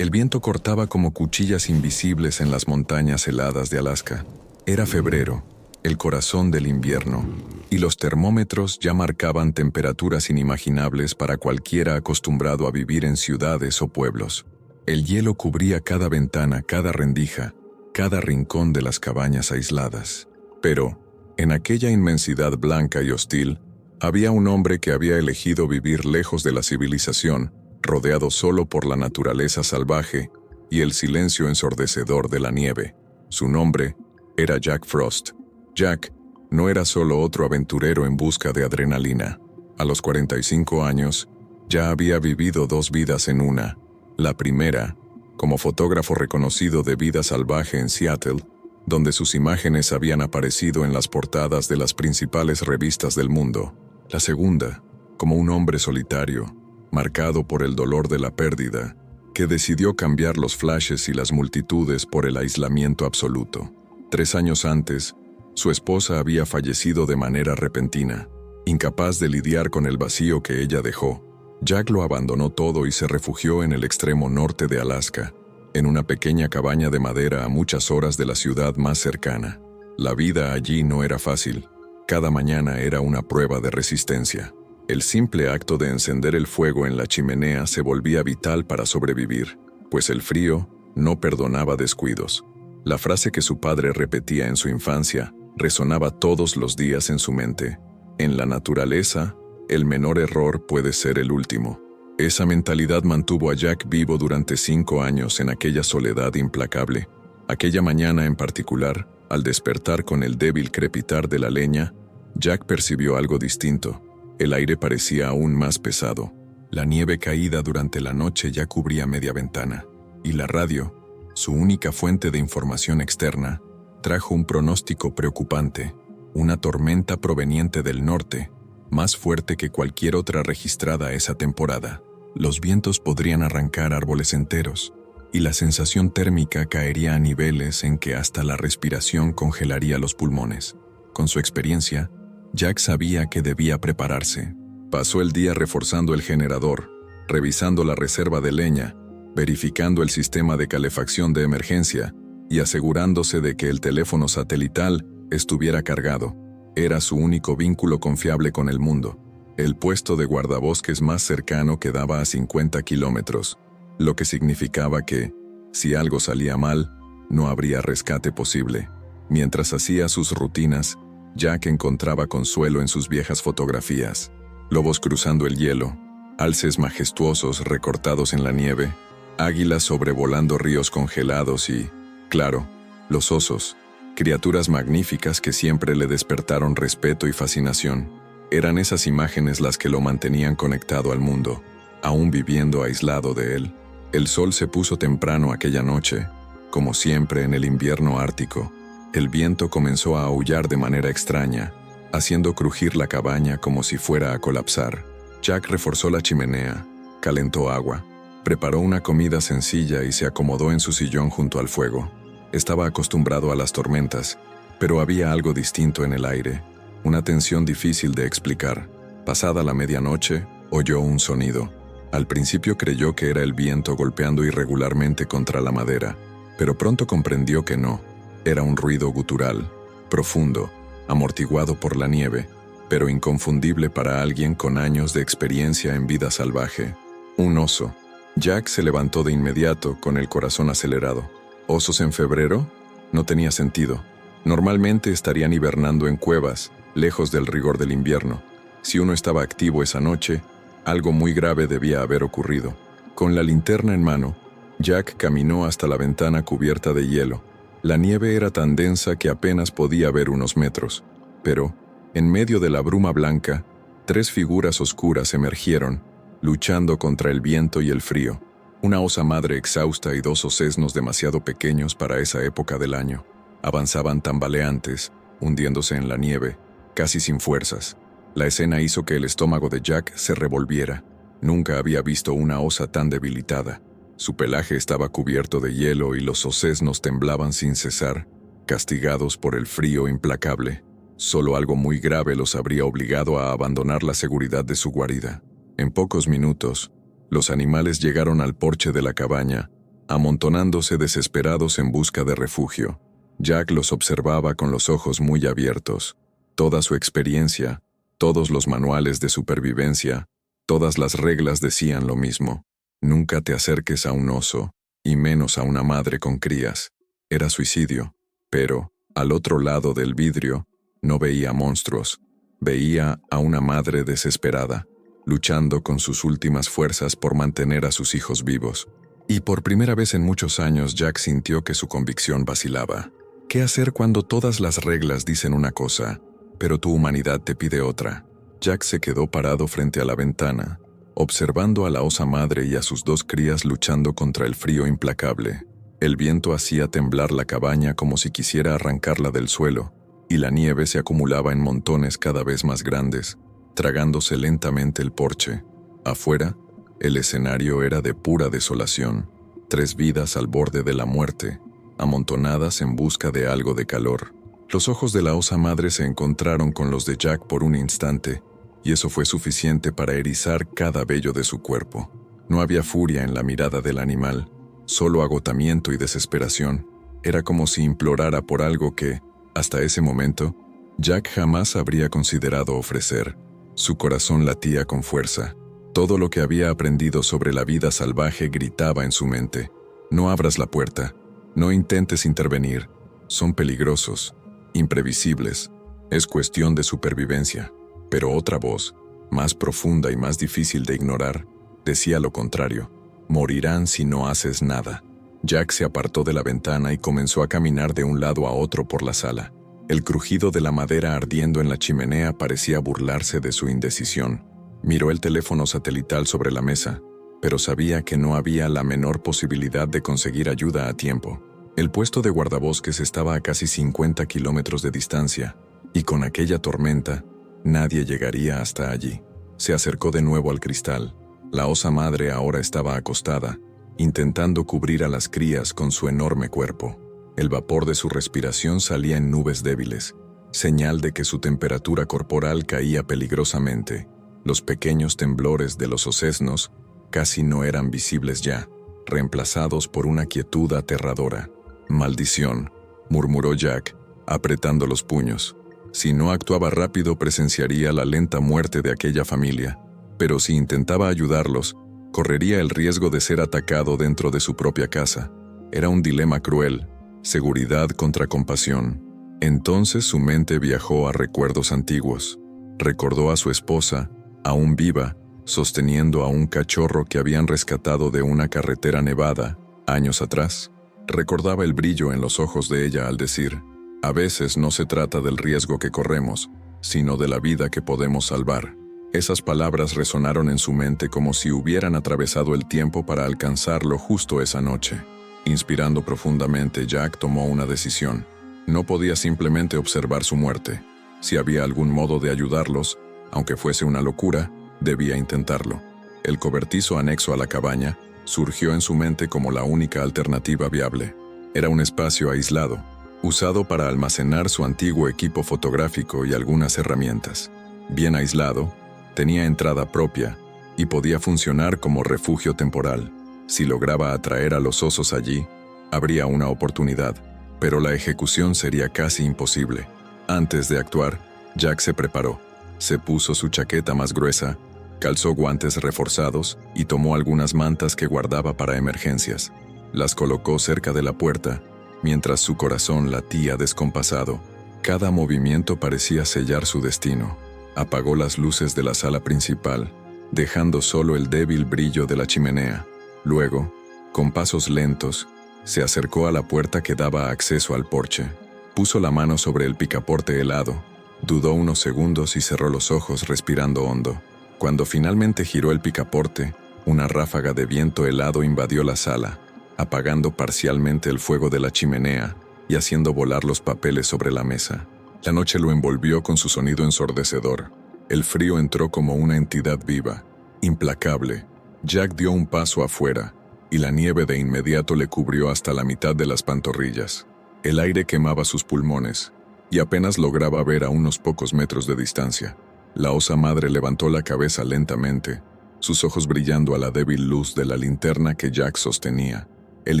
El viento cortaba como cuchillas invisibles en las montañas heladas de Alaska. Era febrero, el corazón del invierno, y los termómetros ya marcaban temperaturas inimaginables para cualquiera acostumbrado a vivir en ciudades o pueblos. El hielo cubría cada ventana, cada rendija, cada rincón de las cabañas aisladas. Pero, en aquella inmensidad blanca y hostil, había un hombre que había elegido vivir lejos de la civilización, rodeado solo por la naturaleza salvaje y el silencio ensordecedor de la nieve. Su nombre era Jack Frost. Jack no era solo otro aventurero en busca de adrenalina. A los 45 años, ya había vivido dos vidas en una. La primera, como fotógrafo reconocido de vida salvaje en Seattle, donde sus imágenes habían aparecido en las portadas de las principales revistas del mundo. La segunda, como un hombre solitario, marcado por el dolor de la pérdida, que decidió cambiar los flashes y las multitudes por el aislamiento absoluto. 3 años antes, su esposa había fallecido de manera repentina. Incapaz de lidiar con el vacío que ella dejó, Jack lo abandonó todo y se refugió en el extremo norte de Alaska, en una pequeña cabaña de madera a muchas horas de la ciudad más cercana. La vida allí no era fácil. Cada mañana era una prueba de resistencia. El simple acto de encender el fuego en la chimenea se volvía vital para sobrevivir, pues el frío no perdonaba descuidos. La frase que su padre repetía en su infancia resonaba todos los días en su mente. En la naturaleza, el menor error puede ser el último. Esa mentalidad mantuvo a Jack vivo durante 5 años en aquella soledad implacable. Aquella mañana en particular, al despertar con el débil crepitar de la leña, Jack percibió algo distinto. El aire parecía aún más pesado. La nieve caída durante la noche ya cubría media ventana, y la radio, su única fuente de información externa, trajo un pronóstico preocupante, una tormenta proveniente del norte, más fuerte que cualquier otra registrada esa temporada. Los vientos podrían arrancar árboles enteros, y la sensación térmica caería a niveles en que hasta la respiración congelaría los pulmones. Con su experiencia, Jack sabía que debía prepararse. Pasó el día reforzando el generador, revisando la reserva de leña, verificando el sistema de calefacción de emergencia y asegurándose de que el teléfono satelital estuviera cargado. Era su único vínculo confiable con el mundo. El puesto de guardabosques más cercano quedaba a 50 kilómetros, lo que significaba que, si algo salía mal, no habría rescate posible. Mientras hacía sus rutinas, Jack encontraba consuelo en sus viejas fotografías. Lobos cruzando el hielo, alces majestuosos recortados en la nieve, águilas sobrevolando ríos congelados y, claro, los osos, criaturas magníficas que siempre le despertaron respeto y fascinación. Eran esas imágenes las que lo mantenían conectado al mundo, aún viviendo aislado de él. El sol se puso temprano aquella noche, como siempre en el invierno ártico. El viento comenzó a aullar de manera extraña, haciendo crujir la cabaña como si fuera a colapsar. Jack reforzó la chimenea, calentó agua, preparó una comida sencilla y se acomodó en su sillón junto al fuego. Estaba acostumbrado a las tormentas, pero había algo distinto en el aire, una tensión difícil de explicar. Pasada la medianoche, oyó un sonido. Al principio creyó que era el viento golpeando irregularmente contra la madera, pero pronto comprendió que no. Era un ruido gutural, profundo, amortiguado por la nieve, pero inconfundible para alguien con años de experiencia en vida salvaje. Un oso. Jack se levantó de inmediato, con el corazón acelerado. ¿Osos en febrero? No tenía sentido. Normalmente estarían hibernando en cuevas, lejos del rigor del invierno. Si uno estaba activo esa noche, algo muy grave debía haber ocurrido. Con la linterna en mano, Jack caminó hasta la ventana cubierta de hielo. La nieve era tan densa que apenas podía ver unos metros, pero, en medio de la bruma blanca, 3 figuras oscuras emergieron, luchando contra el viento y el frío. Una osa madre exhausta y 2 osesnos demasiado pequeños para esa época del año. Avanzaban tambaleantes, hundiéndose en la nieve, casi sin fuerzas. La escena hizo que el estómago de Jack se revolviera. Nunca había visto una osa tan debilitada. Su pelaje estaba cubierto de hielo y los osesnos temblaban sin cesar, castigados por el frío implacable. Solo algo muy grave los habría obligado a abandonar la seguridad de su guarida. En pocos minutos, los animales llegaron al porche de la cabaña, amontonándose desesperados en busca de refugio. Jack los observaba con los ojos muy abiertos. Toda su experiencia, todos los manuales de supervivencia, todas las reglas decían lo mismo. Nunca te acerques a un oso, y menos a una madre con crías. Era suicidio, pero, al otro lado del vidrio, no veía monstruos. Veía a una madre desesperada, luchando con sus últimas fuerzas por mantener a sus hijos vivos. Y por primera vez en muchos años Jack sintió que su convicción vacilaba. ¿Qué hacer cuando todas las reglas dicen una cosa, pero tu humanidad te pide otra? Jack se quedó parado frente a la ventana, observando a la osa madre y a sus dos crías luchando contra el frío implacable. El viento hacía temblar la cabaña como si quisiera arrancarla del suelo, y la nieve se acumulaba en montones cada vez más grandes, tragándose lentamente el porche. Afuera, el escenario era de pura desolación. 3 vidas al borde de la muerte, amontonadas en busca de algo de calor. Los ojos de la osa madre se encontraron con los de Jack por un instante, y eso fue suficiente para erizar cada vello de su cuerpo. No había furia en la mirada del animal, solo agotamiento y desesperación. Era como si implorara por algo que, hasta ese momento, Jack jamás habría considerado ofrecer. Su corazón latía con fuerza. Todo lo que había aprendido sobre la vida salvaje gritaba en su mente. No abras la puerta. No intentes intervenir. Son peligrosos, imprevisibles. Es cuestión de supervivencia. Pero otra voz, más profunda y más difícil de ignorar, decía lo contrario. Morirán si no haces nada. Jack se apartó de la ventana y comenzó a caminar de un lado a otro por la sala. El crujido de la madera ardiendo en la chimenea parecía burlarse de su indecisión. Miró el teléfono satelital sobre la mesa, pero sabía que no había la menor posibilidad de conseguir ayuda a tiempo. El puesto de guardabosques estaba a casi 50 kilómetros de distancia, y con aquella tormenta, nadie llegaría hasta allí. Se acercó de nuevo al cristal. La osa madre ahora estaba acostada, intentando cubrir a las crías con su enorme cuerpo. El vapor de su respiración salía en nubes débiles, señal de que su temperatura corporal caía peligrosamente. Los pequeños temblores de los osesnos casi no eran visibles ya, reemplazados por una quietud aterradora. «Maldición», murmuró Jack, apretando los puños. Si no actuaba rápido presenciaría la lenta muerte de aquella familia, pero si intentaba ayudarlos, correría el riesgo de ser atacado dentro de su propia casa. Era un dilema cruel, seguridad contra compasión. Entonces su mente viajó a recuerdos antiguos. Recordó a su esposa, aún viva, sosteniendo a un cachorro que habían rescatado de una carretera nevada, años atrás. Recordaba el brillo en los ojos de ella al decir: «A veces no se trata del riesgo que corremos, sino de la vida que podemos salvar». Esas palabras resonaron en su mente como si hubieran atravesado el tiempo para alcanzarlo justo esa noche. Inspirando profundamente, Jack tomó una decisión. No podía simplemente observar su muerte. Si había algún modo de ayudarlos, aunque fuese una locura, debía intentarlo. El cobertizo anexo a la cabaña surgió en su mente como la única alternativa viable. Era un espacio aislado, usado para almacenar su antiguo equipo fotográfico y algunas herramientas. Bien aislado, tenía entrada propia y podía funcionar como refugio temporal. Si lograba atraer a los osos allí, habría una oportunidad, pero la ejecución sería casi imposible. Antes de actuar, Jack se preparó. Se puso su chaqueta más gruesa, calzó guantes reforzados y tomó algunas mantas que guardaba para emergencias. Las colocó cerca de la puerta, mientras su corazón latía descompasado. Cada movimiento parecía sellar su destino. Apagó las luces de la sala principal, dejando solo el débil brillo de la chimenea. Luego, con pasos lentos, se acercó a la puerta que daba acceso al porche. Puso la mano sobre el picaporte helado, dudó unos segundos y cerró los ojos respirando hondo. Cuando finalmente giró el picaporte, una ráfaga de viento helado invadió la sala, apagando parcialmente el fuego de la chimenea y haciendo volar los papeles sobre la mesa. La noche lo envolvió con su sonido ensordecedor. El frío entró como una entidad viva, implacable. Jack dio un paso afuera, y la nieve de inmediato le cubrió hasta la mitad de las pantorrillas. El aire quemaba sus pulmones, y apenas lograba ver a unos pocos metros de distancia. La osa madre levantó la cabeza lentamente, sus ojos brillando a la débil luz de la linterna que Jack sostenía. El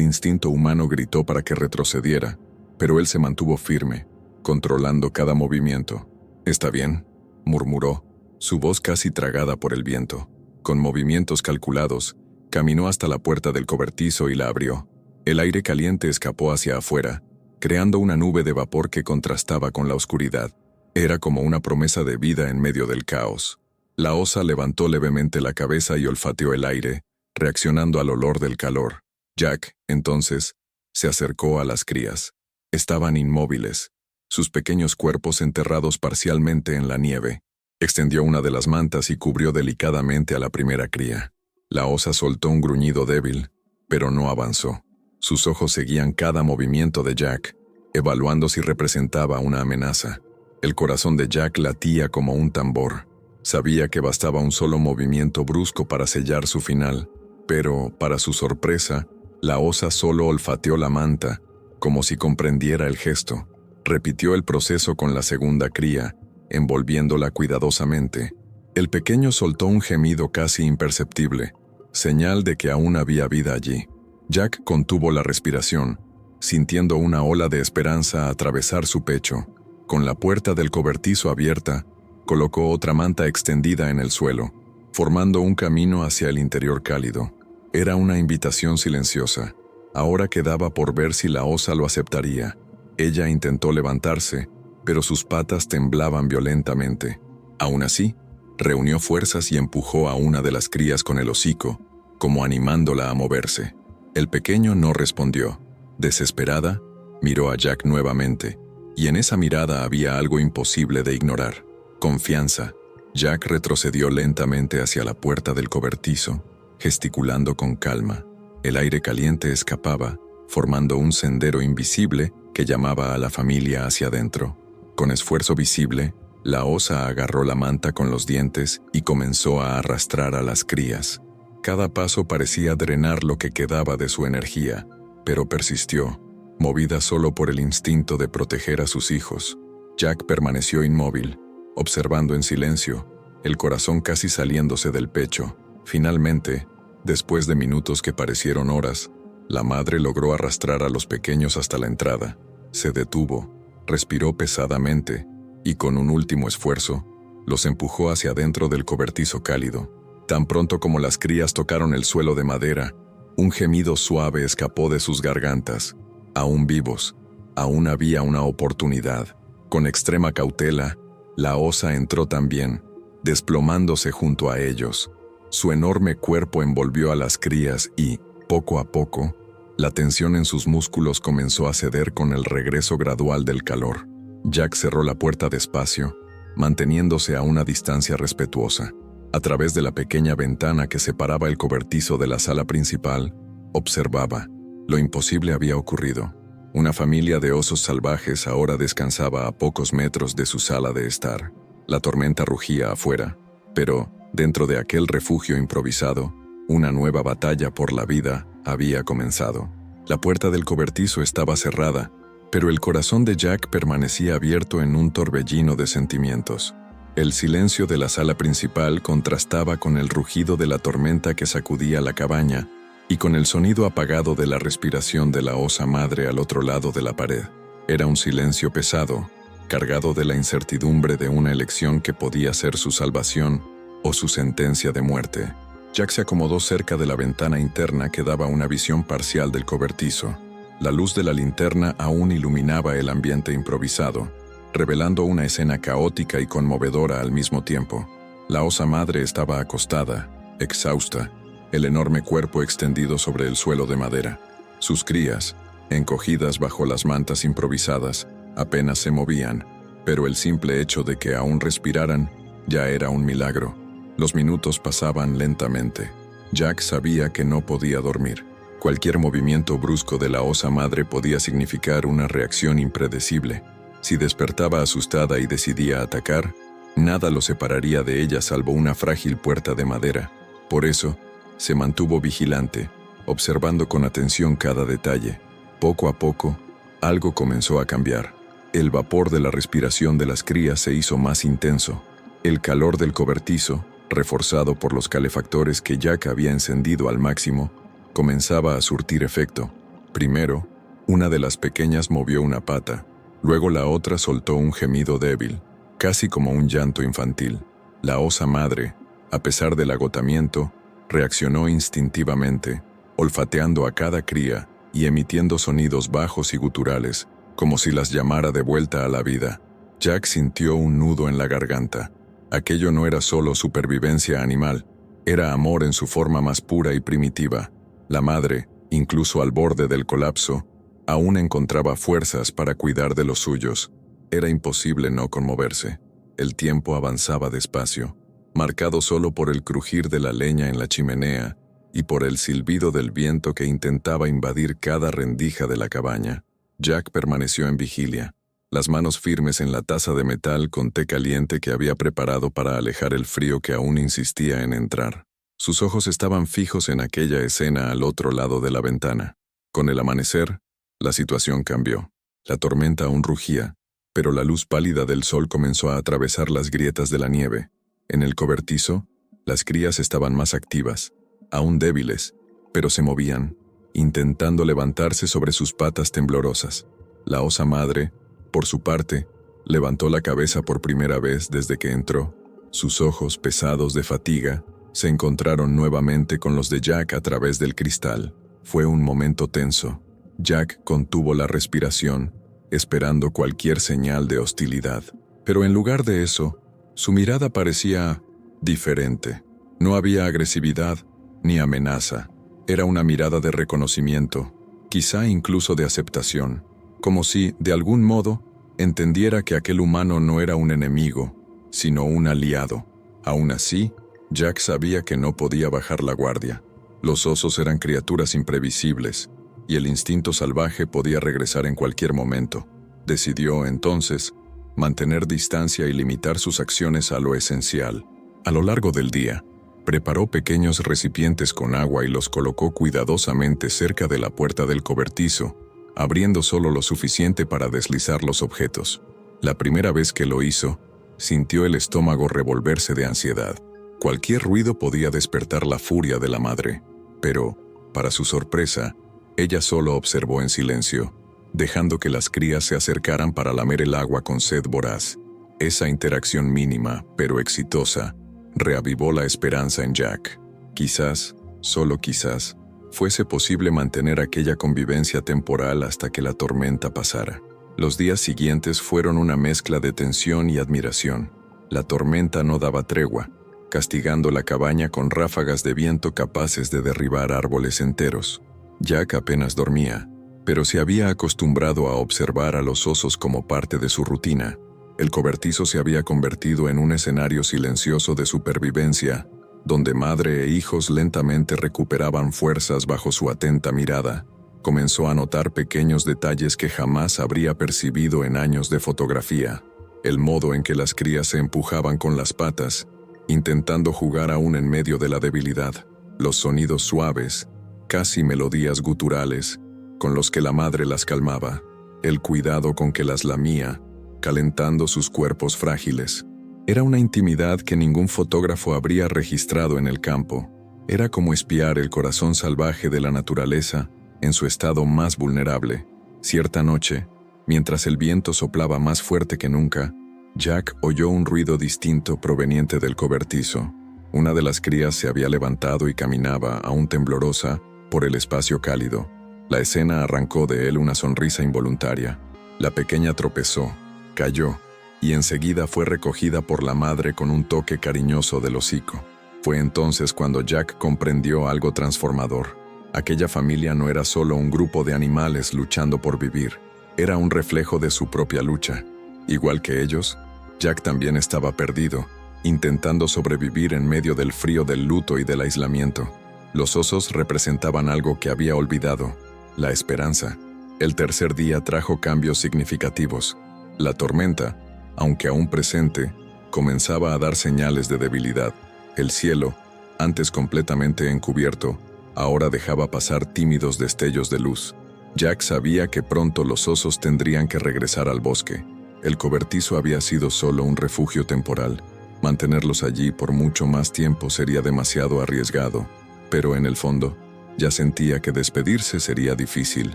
instinto humano gritó para que retrocediera, pero él se mantuvo firme, controlando cada movimiento. «¿Está bien?», murmuró, su voz casi tragada por el viento. Con movimientos calculados, caminó hasta la puerta del cobertizo y la abrió. El aire caliente escapó hacia afuera, creando una nube de vapor que contrastaba con la oscuridad. Era como una promesa de vida en medio del caos. La osa levantó levemente la cabeza y olfateó el aire, reaccionando al olor del calor. Jack, entonces, se acercó a las crías. Estaban inmóviles, sus pequeños cuerpos enterrados parcialmente en la nieve. Extendió una de las mantas y cubrió delicadamente a la primera cría. La osa soltó un gruñido débil, pero no avanzó. Sus ojos seguían cada movimiento de Jack, evaluando si representaba una amenaza. El corazón de Jack latía como un tambor. Sabía que bastaba un solo movimiento brusco para sellar su final, pero, para su sorpresa, la osa solo olfateó la manta, como si comprendiera el gesto. Repitió el proceso con la segunda cría, envolviéndola cuidadosamente. El pequeño soltó un gemido casi imperceptible, señal de que aún había vida allí. Jack contuvo la respiración, sintiendo una ola de esperanza atravesar su pecho. Con la puerta del cobertizo abierta, colocó otra manta extendida en el suelo, formando un camino hacia el interior cálido. Era una invitación silenciosa. Ahora quedaba por ver si la osa lo aceptaría. Ella intentó levantarse, pero sus patas temblaban violentamente. Aún así, reunió fuerzas y empujó a una de las crías con el hocico, como animándola a moverse. El pequeño no respondió. Desesperada, miró a Jack nuevamente, y en esa mirada había algo imposible de ignorar. Confianza. Jack retrocedió lentamente hacia la puerta del cobertizo, gesticulando con calma. El aire caliente escapaba, formando un sendero invisible que llamaba a la familia hacia adentro. Con esfuerzo visible, la osa agarró la manta con los dientes y comenzó a arrastrar a las crías. Cada paso parecía drenar lo que quedaba de su energía, pero persistió, movida solo por el instinto de proteger a sus hijos. Jack permaneció inmóvil, observando en silencio, el corazón casi saliéndose del pecho. Finalmente, después de minutos que parecieron horas, la madre logró arrastrar a los pequeños hasta la entrada. Se detuvo, respiró pesadamente, y con un último esfuerzo, los empujó hacia adentro del cobertizo cálido. Tan pronto como las crías tocaron el suelo de madera, un gemido suave escapó de sus gargantas. Aún vivos, aún había una oportunidad. Con extrema cautela, la osa entró también, desplomándose junto a ellos. Su enorme cuerpo envolvió a las crías y, poco a poco, la tensión en sus músculos comenzó a ceder con el regreso gradual del calor. Jack cerró la puerta despacio, manteniéndose a una distancia respetuosa. A través de la pequeña ventana que separaba el cobertizo de la sala principal, observaba. Lo imposible había ocurrido. Una familia de osos salvajes ahora descansaba a pocos metros de su sala de estar. La tormenta rugía afuera, pero, dentro de aquel refugio improvisado, una nueva batalla por la vida había comenzado. La puerta del cobertizo estaba cerrada, pero el corazón de Jack permanecía abierto en un torbellino de sentimientos. El silencio de la sala principal contrastaba con el rugido de la tormenta que sacudía la cabaña y con el sonido apagado de la respiración de la osa madre al otro lado de la pared. Era un silencio pesado, cargado de la incertidumbre de una elección que podía ser su salvación o su sentencia de muerte. Jack se acomodó cerca de la ventana interna que daba una visión parcial del cobertizo. La luz de la linterna aún iluminaba el ambiente improvisado, revelando una escena caótica y conmovedora al mismo tiempo. La osa madre estaba acostada, exhausta, el enorme cuerpo extendido sobre el suelo de madera. Sus crías, encogidas bajo las mantas improvisadas, apenas se movían, pero el simple hecho de que aún respiraran ya era un milagro. Los minutos pasaban lentamente. Jack sabía que no podía dormir. Cualquier movimiento brusco de la osa madre podía significar una reacción impredecible. Si despertaba asustada y decidía atacar, nada lo separaría de ella salvo una frágil puerta de madera. Por eso, se mantuvo vigilante, observando con atención cada detalle. Poco a poco, algo comenzó a cambiar. El vapor de la respiración de las crías se hizo más intenso. El calor del cobertizo, reforzado por los calefactores que Jack había encendido al máximo, comenzaba a surtir efecto. Primero, una de las pequeñas movió una pata, luego la otra soltó un gemido débil, casi como un llanto infantil. La osa madre, a pesar del agotamiento, reaccionó instintivamente, olfateando a cada cría y emitiendo sonidos bajos y guturales, como si las llamara de vuelta a la vida. Jack sintió un nudo en la garganta. Aquello no era solo supervivencia animal, era amor en su forma más pura y primitiva. La madre, incluso al borde del colapso, aún encontraba fuerzas para cuidar de los suyos. Era imposible no conmoverse. El tiempo avanzaba despacio, marcado solo por el crujir de la leña en la chimenea y por el silbido del viento que intentaba invadir cada rendija de la cabaña. Jack permaneció en vigilia, las manos firmes en la taza de metal con té caliente que había preparado para alejar el frío que aún insistía en entrar. Sus ojos estaban fijos en aquella escena al otro lado de la ventana. Con el amanecer, la situación cambió. La tormenta aún rugía, pero la luz pálida del sol comenzó a atravesar las grietas de la nieve. En el cobertizo, las crías estaban más activas, aún débiles, pero se movían, intentando levantarse sobre sus patas temblorosas. La osa madre, por su parte, levantó la cabeza por primera vez desde que entró. Sus ojos, pesados de fatiga, se encontraron nuevamente con los de Jack a través del cristal. Fue un momento tenso. Jack contuvo la respiración, esperando cualquier señal de hostilidad. Pero en lugar de eso, su mirada parecía diferente. No había agresividad ni amenaza. Era una mirada de reconocimiento, quizá incluso de aceptación, como si, de algún modo, entendiera que aquel humano no era un enemigo, sino un aliado. Aún así, Jack sabía que no podía bajar la guardia. Los osos eran criaturas imprevisibles, y el instinto salvaje podía regresar en cualquier momento. Decidió, entonces, mantener distancia y limitar sus acciones a lo esencial. A lo largo del día, preparó pequeños recipientes con agua y los colocó cuidadosamente cerca de la puerta del cobertizo, abriendo solo lo suficiente para deslizar los objetos. La primera vez que lo hizo, sintió el estómago revolverse de ansiedad. Cualquier ruido podía despertar la furia de la madre, pero, para su sorpresa, ella solo observó en silencio, dejando que las crías se acercaran para lamer el agua con sed voraz. Esa interacción mínima, pero exitosa, reavivó la esperanza en Jack. Quizás, solo quizás, fuese posible mantener aquella convivencia temporal hasta que la tormenta pasara. Los días siguientes fueron una mezcla de tensión y admiración. La tormenta no daba tregua, castigando la cabaña con ráfagas de viento capaces de derribar árboles enteros. Jack apenas dormía, pero se había acostumbrado a observar a los osos como parte de su rutina. El cobertizo se había convertido en un escenario silencioso de supervivencia, donde madre e hijos lentamente recuperaban fuerzas bajo su atenta mirada. Comenzó a notar pequeños detalles que jamás habría percibido en años de fotografía. El modo en que las crías se empujaban con las patas, intentando jugar aún en medio de la debilidad. Los sonidos suaves, casi melodías guturales, con los que la madre las calmaba. El cuidado con que las lamía, calentando sus cuerpos frágiles. Era una intimidad que ningún fotógrafo habría registrado en el campo. Era como espiar el corazón salvaje de la naturaleza en su estado más vulnerable. Cierta noche, mientras el viento soplaba más fuerte que nunca, Jack oyó un ruido distinto proveniente del cobertizo. Una de las crías se había levantado y caminaba, aún temblorosa, por el espacio cálido. La escena arrancó de él una sonrisa involuntaria. La pequeña tropezó, cayó, y enseguida fue recogida por la madre con un toque cariñoso del hocico. Fue entonces cuando Jack comprendió algo transformador. Aquella familia no era solo un grupo de animales luchando por vivir, era un reflejo de su propia lucha. Igual que ellos, Jack también estaba perdido, intentando sobrevivir en medio del frío del luto y del aislamiento. Los osos representaban algo que había olvidado, la esperanza. El tercer día trajo cambios significativos. La tormenta, aunque aún presente, comenzaba a dar señales de debilidad. El cielo, antes completamente encubierto, ahora dejaba pasar tímidos destellos de luz. Jack sabía que pronto los osos tendrían que regresar al bosque. El cobertizo había sido solo un refugio temporal. Mantenerlos allí por mucho más tiempo sería demasiado arriesgado. Pero en el fondo, Ya sentía que despedirse sería difícil.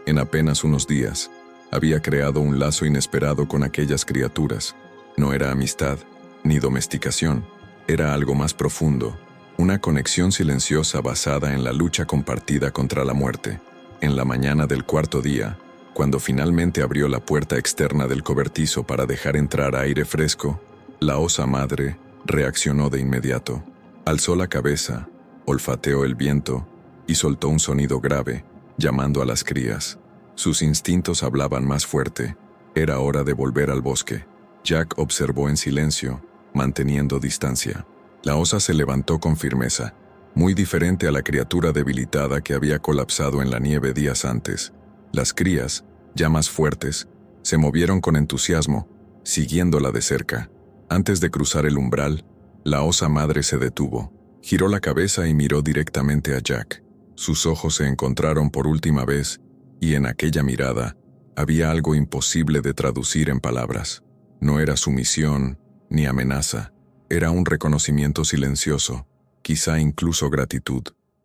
En apenas unos días, había creado un lazo inesperado con aquellas criaturas. No era amistad, ni domesticación, era algo más profundo, una conexión silenciosa basada en la lucha compartida contra la muerte. En la mañana del cuarto día, cuando finalmente abrió la puerta externa del cobertizo para dejar entrar aire fresco, la osa madre reaccionó de inmediato. Alzó la cabeza, olfateó el viento y soltó un sonido grave, llamando a las crías. Sus instintos hablaban más fuerte. Era hora de volver al bosque. Jack observó en silencio, manteniendo distancia. La osa se levantó con firmeza, muy diferente a la criatura debilitada que había colapsado en la nieve días antes. Las crías, ya más fuertes, se movieron con entusiasmo, siguiéndola de cerca. Antes de cruzar el umbral, la osa madre se detuvo, giró la cabeza y miró directamente a Jack. Sus ojos se encontraron por última vez, y en aquella mirada había algo imposible de traducir en palabras. No era sumisión ni amenaza, era un reconocimiento silencioso, quizá incluso gratitud.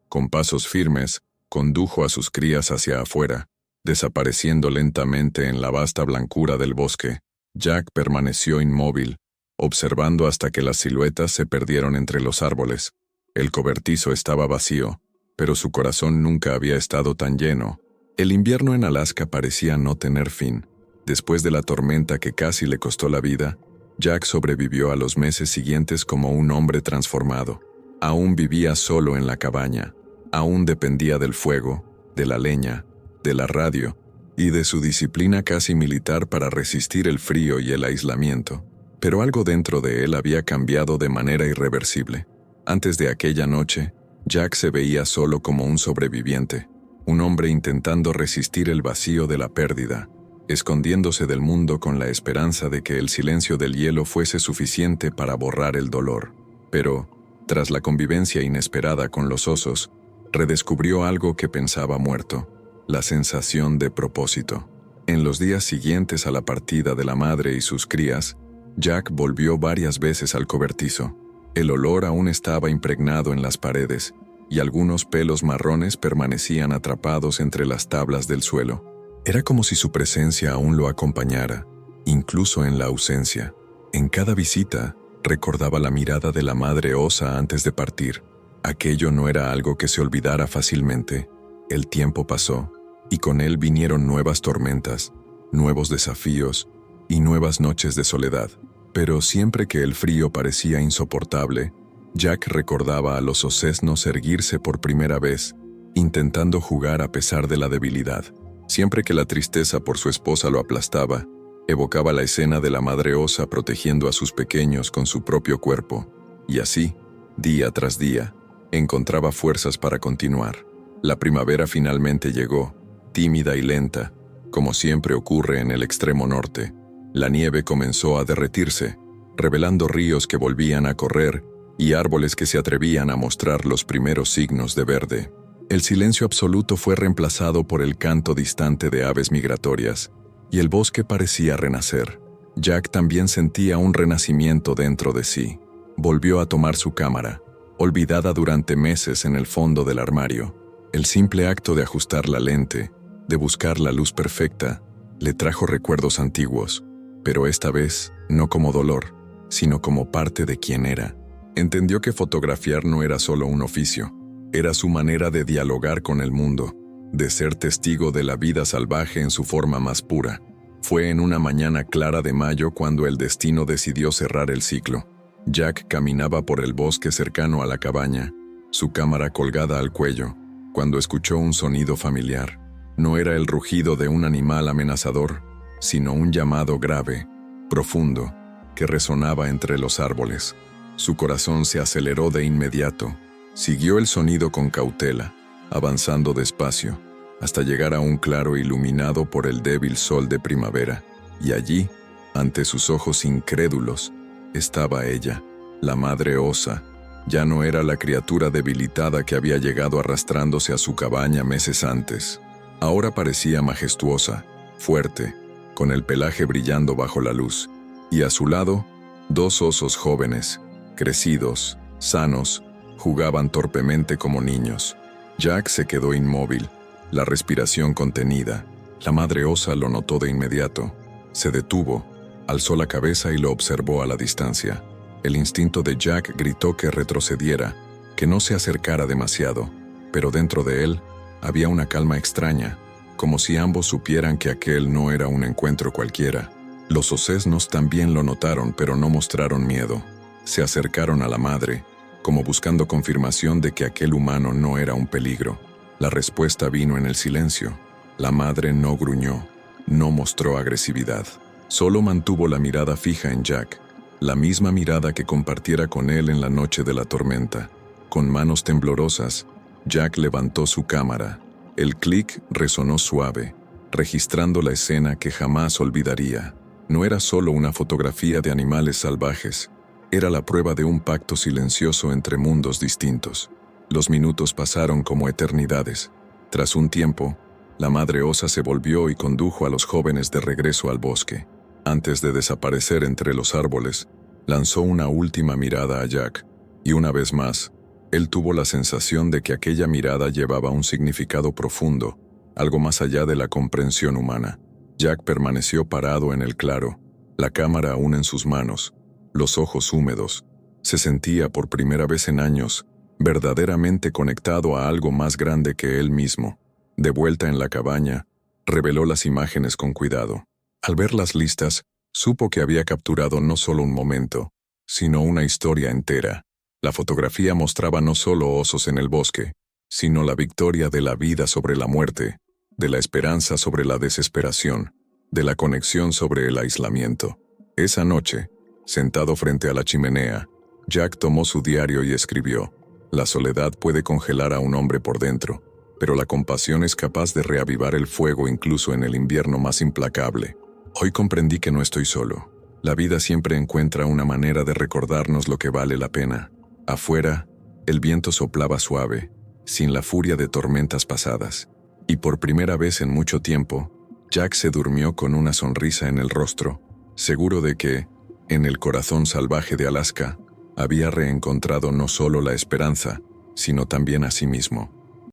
Con pasos firmes, condujo a sus crías hacia afuera, desapareciendo lentamente en la vasta blancura del bosque. Jack permaneció inmóvil, observando hasta que las siluetas se perdieron entre los árboles. El cobertizo estaba vacío, pero su corazón nunca había estado tan lleno. El invierno en Alaska parecía no tener fin. Después de la tormenta que casi le costó la vida, Jack sobrevivió a los meses siguientes como un hombre transformado. Aún vivía solo en la cabaña, aún dependía del fuego, de la leña, de la radio y de su disciplina casi militar para resistir el frío y el aislamiento. Pero algo dentro de él había cambiado de manera irreversible. Antes de aquella noche, Jack se veía solo como un sobreviviente, un hombre intentando resistir el vacío de la pérdida, escondiéndose del mundo con la esperanza de que el silencio del hielo fuese suficiente para borrar el dolor. Pero, tras la convivencia inesperada con los osos, redescubrió algo que pensaba muerto: la sensación de propósito. En los días siguientes a la partida de la madre y sus crías, Jack volvió varias veces al cobertizo. El olor aún estaba impregnado en las paredes, y algunos pelos marrones permanecían atrapados entre las tablas del suelo. Era como si su presencia aún lo acompañara, incluso en la ausencia. En cada visita, recordaba la mirada de la madre osa antes de partir. Aquello no era algo que se olvidara fácilmente. El tiempo pasó, y con él vinieron nuevas tormentas, nuevos desafíos y nuevas noches de soledad. Pero siempre que el frío parecía insoportable, Jack recordaba a los osesnos erguirse por primera vez, intentando jugar a pesar de la debilidad. Siempre que la tristeza por su esposa lo aplastaba, evocaba la escena de la madre osa protegiendo a sus pequeños con su propio cuerpo, y así, día tras día, encontraba fuerzas para continuar. La primavera finalmente llegó, tímida y lenta, como siempre ocurre en el extremo norte. La nieve comenzó a derretirse, revelando ríos que volvían a correr y árboles que se atrevían a mostrar los primeros signos de verde. El silencio absoluto fue reemplazado por el canto distante de aves migratorias, y el bosque parecía renacer. Jack también sentía un renacimiento dentro de sí. Volvió a tomar su cámara, olvidada durante meses en el fondo del armario. El simple acto de ajustar la lente, de buscar la luz perfecta, le trajo recuerdos antiguos, pero esta vez no como dolor, sino como parte de quien era. Entendió que fotografiar no era solo un oficio, era su manera de dialogar con el mundo, de ser testigo de la vida salvaje en su forma más pura. Fue en una mañana clara de mayo cuando el destino decidió cerrar el ciclo. Jack caminaba por el bosque cercano a la cabaña, su cámara colgada al cuello, cuando escuchó un sonido familiar. No era el rugido de un animal amenazador, sino un llamado grave, profundo, que resonaba entre los árboles. Su corazón se aceleró de inmediato. Siguió el sonido con cautela, avanzando despacio, hasta llegar a un claro iluminado por el débil sol de primavera. Y allí, ante sus ojos incrédulos, estaba ella, la madre osa. Ya no era la criatura debilitada que había llegado arrastrándose a su cabaña meses antes. Ahora parecía majestuosa, fuerte, con el pelaje brillando bajo la luz, y a su lado, dos osos jóvenes, crecidos, sanos, jugaban torpemente como niños. Jack se quedó inmóvil, la respiración contenida. La madre osa lo notó de inmediato. Se detuvo, alzó la cabeza y lo observó a la distancia. El instinto de Jack gritó que retrocediera, que no se acercara demasiado, pero dentro de él había una calma extraña, como si ambos supieran que aquel no era un encuentro cualquiera. Los osesnos también lo notaron, pero no mostraron miedo. Se acercaron a la madre, como buscando confirmación de que aquel humano no era un peligro. La respuesta vino en el silencio. La madre no gruñó, no mostró agresividad. Solo mantuvo la mirada fija en Jack, la misma mirada que compartiera con él en la noche de la tormenta. Con manos temblorosas, Jack levantó su cámara. El clic resonó suave, registrando la escena que jamás olvidaría. No era solo una fotografía de animales salvajes, era la prueba de un pacto silencioso entre mundos distintos. Los minutos pasaron como eternidades. Tras un tiempo, la madre osa se volvió y condujo a los jóvenes de regreso al bosque. Antes de desaparecer entre los árboles, lanzó una última mirada a Jack, y una vez más, él tuvo la sensación de que aquella mirada llevaba un significado profundo, algo más allá de la comprensión humana. Jack permaneció parado en el claro, la cámara aún en sus manos, los ojos húmedos. Se sentía por primera vez en años verdaderamente conectado a algo más grande que él mismo. De vuelta en la cabaña, reveló las imágenes con cuidado. Al ver las listas, supo que había capturado no solo un momento, sino una historia entera. La fotografía mostraba no solo osos en el bosque, sino la victoria de la vida sobre la muerte, de la esperanza sobre la desesperación, de la conexión sobre el aislamiento. Esa noche, sentado frente a la chimenea, Jack tomó su diario y escribió: «La soledad puede congelar a un hombre por dentro, pero la compasión es capaz de reavivar el fuego incluso en el invierno más implacable. Hoy comprendí que no estoy solo. La vida siempre encuentra una manera de recordarnos lo que vale la pena». Afuera, el viento soplaba suave, sin la furia de tormentas pasadas. Y por primera vez en mucho tiempo, Jack se durmió con una sonrisa en el rostro, seguro de que, en el corazón salvaje de Alaska, había reencontrado no solo la esperanza, sino también a sí mismo.